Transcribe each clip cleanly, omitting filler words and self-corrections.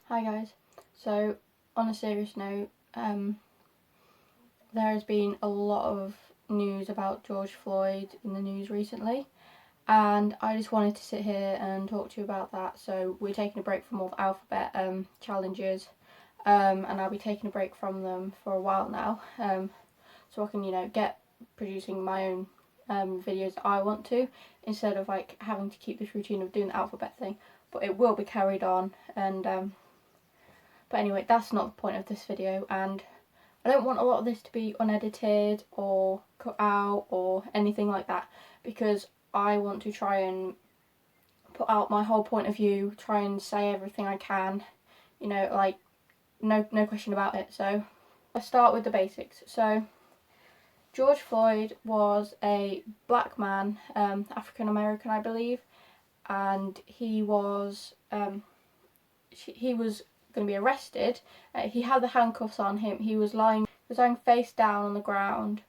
Hi guys. So on a serious note, there has been a lot of news about George Floyd in the news recently, and I just wanted to sit here and talk to you about that. So we're taking a break from all the alphabet challenges, and I'll be taking a break from them for a while now, so I can get producing my own videos that I want to, instead of like having to keep this routine of doing the alphabet thing. But it will be carried on, and but anyway, that's not the point of this video, and I don't want a lot of this to be unedited or cut out or anything like that, because I want to try and put out my whole point of view, try and say everything I can, like no question about it. So let's start with the basics. So George Floyd was a black man, African American I believe, and he was going to be arrested. He had the handcuffs on him. He was lying face down on the ground,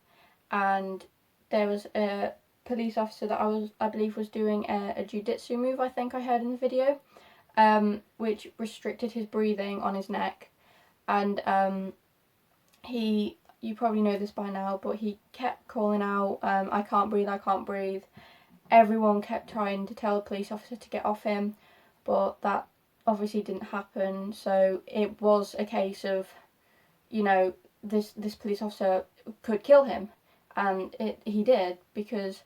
and there was a police officer that I believe was doing a jiu-jitsu move, I think I heard in the video, which restricted his breathing on his neck, and you probably know this by now, but he kept calling out, I can't breathe, I can't breathe. Everyone kept trying to tell the police officer to get off him, but that obviously didn't happen. So it was a case of, this police officer could kill him, and he did, because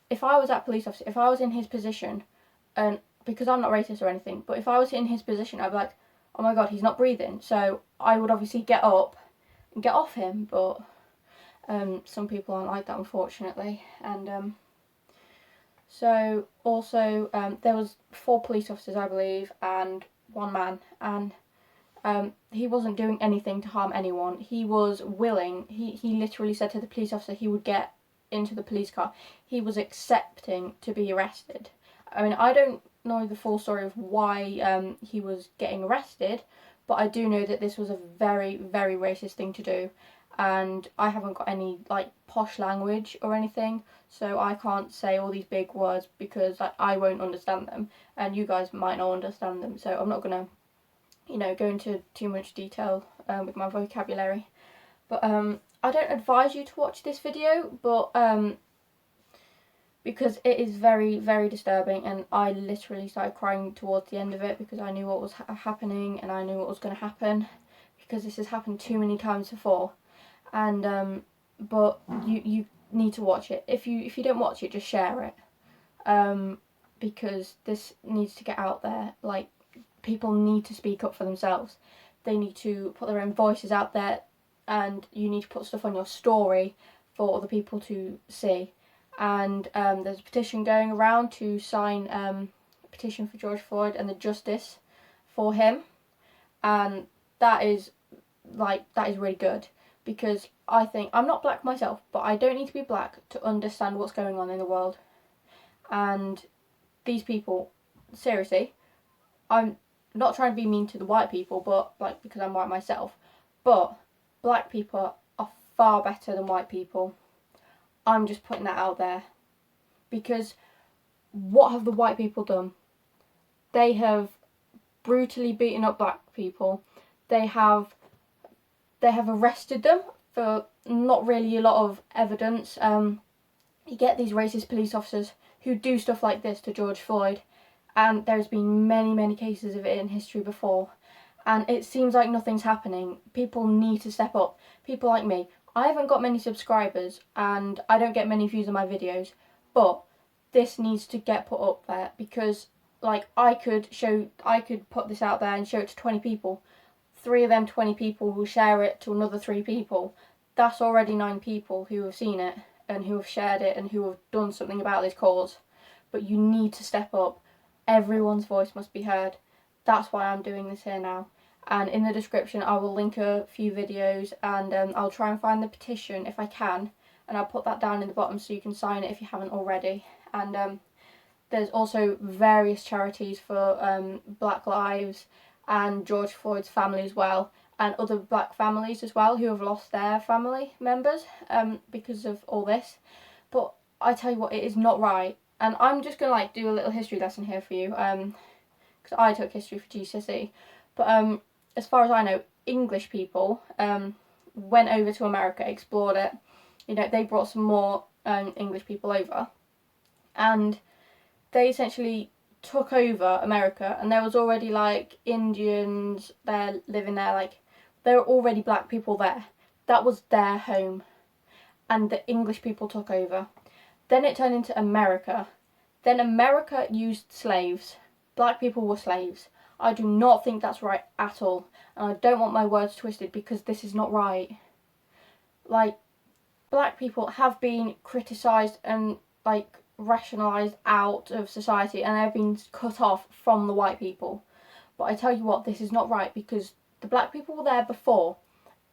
if I was that police officer, if I was in his position, and because I'm not racist or anything, but if I was in his position, I'd be like, oh my god, he's not breathing. So I would obviously get up and get off him, but some people aren't like that, unfortunately. And so also there was 4 police officers, I believe, and 1 man, and he wasn't doing anything to harm anyone. He was willing. He literally said to the police officer he would get into the police car. He was accepting to be arrested. I mean, I don't know the full story of why he was getting arrested, but I do know that this was a very, very racist thing to do, and I haven't got any like posh language or anything, so I can't say all these big words because I won't understand them, and you guys might not understand them, so I'm not gonna go into too much detail with my vocabulary. But I don't advise you to watch this video, but because it is very, very disturbing, and I literally started crying towards the end of it because I knew what was happening, and I knew what was going to happen, because this has happened too many times before. And but you need to watch it. If you don't watch it, just share it, because this needs to get out there. Like, people need to speak up for themselves. They need to put their own voices out there, and you need to put stuff on your story for other people to see. And there's a petition going around to sign a petition for George Floyd and the justice for him, and that is really good, because I think, I'm not black myself, but I don't need to be black to understand what's going on in the world. And these people, seriously, I'm not trying to be mean to the white people, but because I'm white myself, but black people are far better than white people. I'm just putting that out there, because what have the white people done? They have brutally beaten up black people. They have arrested them for not really a lot of evidence. You get these racist police officers who do stuff like this to George Floyd, and there's been many, many cases of it in history before, and it seems like nothing's happening. People need to step up. People like me. I haven't got many subscribers, and I don't get many views on my videos, but this needs to get put up there, because like I could put this out there and show it to 20 people. 3 of them 20 people will share it to another 3 people. That's already 9 people who have seen it and who have shared it and who have done something about this cause. But you need to step up. Everyone's voice must be heard. That's why I'm doing this here now. And in the description I will link a few videos, and I'll try and find the petition if I can, and I'll put that down in the bottom so you can sign it if you haven't already. And there's also various charities for Black Lives and George Floyd's family as well, and other black families as well who have lost their family members because of all this. But I tell you what, it is not right. And I'm just going to do a little history lesson here for you, because I took history for GCSE. But as far as I know, English people went over to America, explored it. You know, they brought some more English people over, and they essentially took over America, and there was already like Indians there living there, like there were already black people there. That was their home, and the English people took over. Then it turned into America. Then America used slaves. Black people were slaves. I do not think that's right at all, and I don't want my words twisted because this is not right. Like, black people have been criticised and like rationalised out of society, and they've been cut off from the white people. But I tell you what, this is not right, because the black people were there before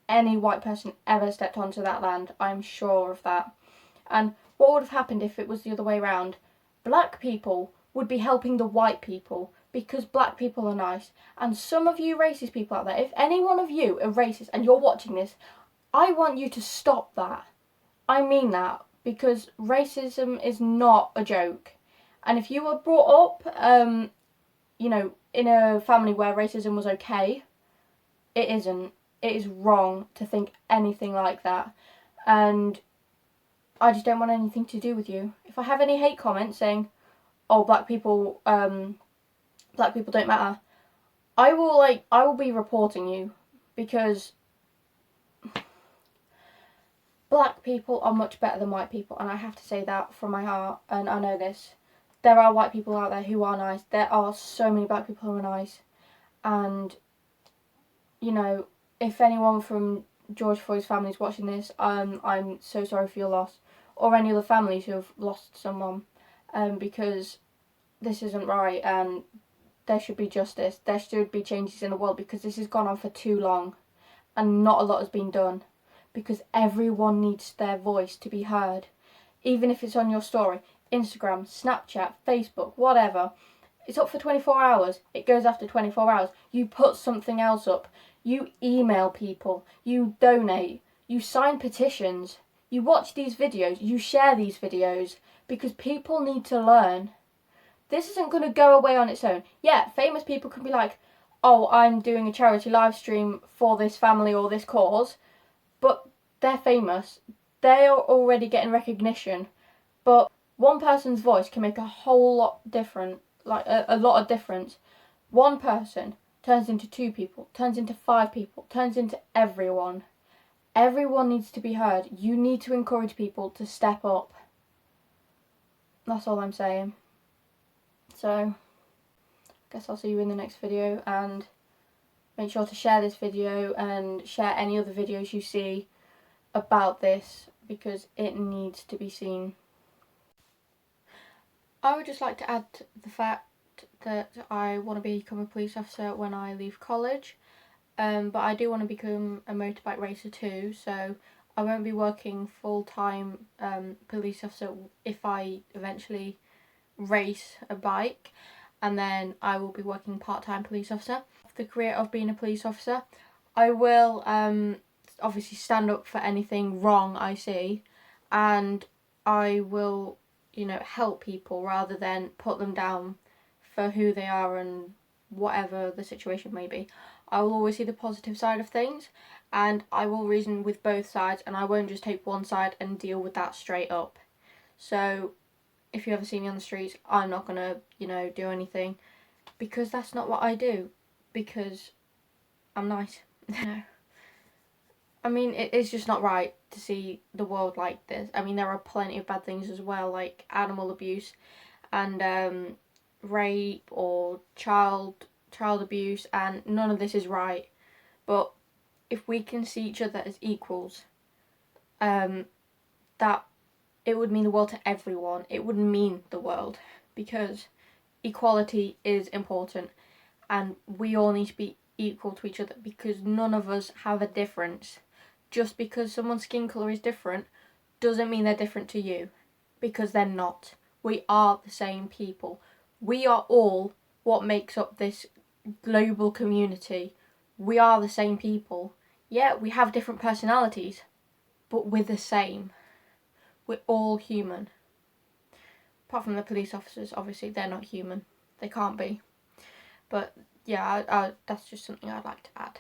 any white person ever stepped onto that land. I'm sure of that. And what would have happened if it was the other way around? Black people would be helping the white people because black people are nice. And some of you racist people out there, if any one of you are racist and you're watching this, I want you to stop that. I mean that, because racism is not a joke. And if you were brought up, you know, in a family where racism was okay, it isn't. It is wrong to think anything like that. And I just don't want anything to do with you. If I have any hate comments saying, oh, black people don't matter, I will be reporting you, because black people are much better than white people, and I have to say that from my heart, and I know this. There are white people out there who are nice. There are so many black people who are nice. And, you know, if anyone from George Floyd's family is watching this, I'm so sorry for your loss. Or any other families who have lost someone. Because this isn't right, and there should be justice. There should be changes in the world, because this has gone on for too long. And not a lot has been done. Because everyone needs their voice to be heard. Even if it's on your story, Instagram, Snapchat, Facebook, whatever. It's up for 24 hours. It goes after 24 hours. You put something else up. You email people. You donate. You sign petitions. You watch these videos. You share these videos. Because people need to learn. This isn't going to go away on its own. Yeah, famous people can be like, oh, I'm doing a charity live stream for this family or this cause. But they're famous. They are already getting recognition. But one person's voice can make a whole lot different, like a lot of difference. One person turns into 2 people, turns into 5 people, turns into everyone. Everyone needs to be heard. You need to encourage people to step up. That's all I'm saying. So, I guess I'll see you in the next video, and make sure to share this video and share any other videos you see about this, because it needs to be seen. I would just like to add the fact that I want to become a police officer when I leave college, but I do want to become a motorbike racer too, so I won't be working full-time police officer if I eventually race a bike, and then I will be working part-time police officer. The career of being a police officer, I will obviously stand up for anything wrong I see, and I will, you know, help people rather than put them down for who they are and whatever the situation may be. I will always see the positive side of things, and I will reason with both sides, and I won't just take one side and deal with that straight up. So if you ever see me on the streets, I'm not gonna, you know, do anything, because that's not what I do, because I'm nice. No. I mean, it's just not right to see the world like this. I mean, there are plenty of bad things as well, like animal abuse and rape or child abuse, and none of this is right. But if we can see each other as equals, that it would mean the world to everyone. It would mean the world, because equality is important, and we all need to be equal to each other, because none of us have a difference. Just because someone's skin colour is different doesn't mean they're different to you, because they're not. We are the same people. We are all what makes up this global community. We are the same people. Yeah, we have different personalities, but we're the same. We're all human. Apart from the police officers, obviously, they're not human. They can't be. But yeah, that's just something I'd like to add.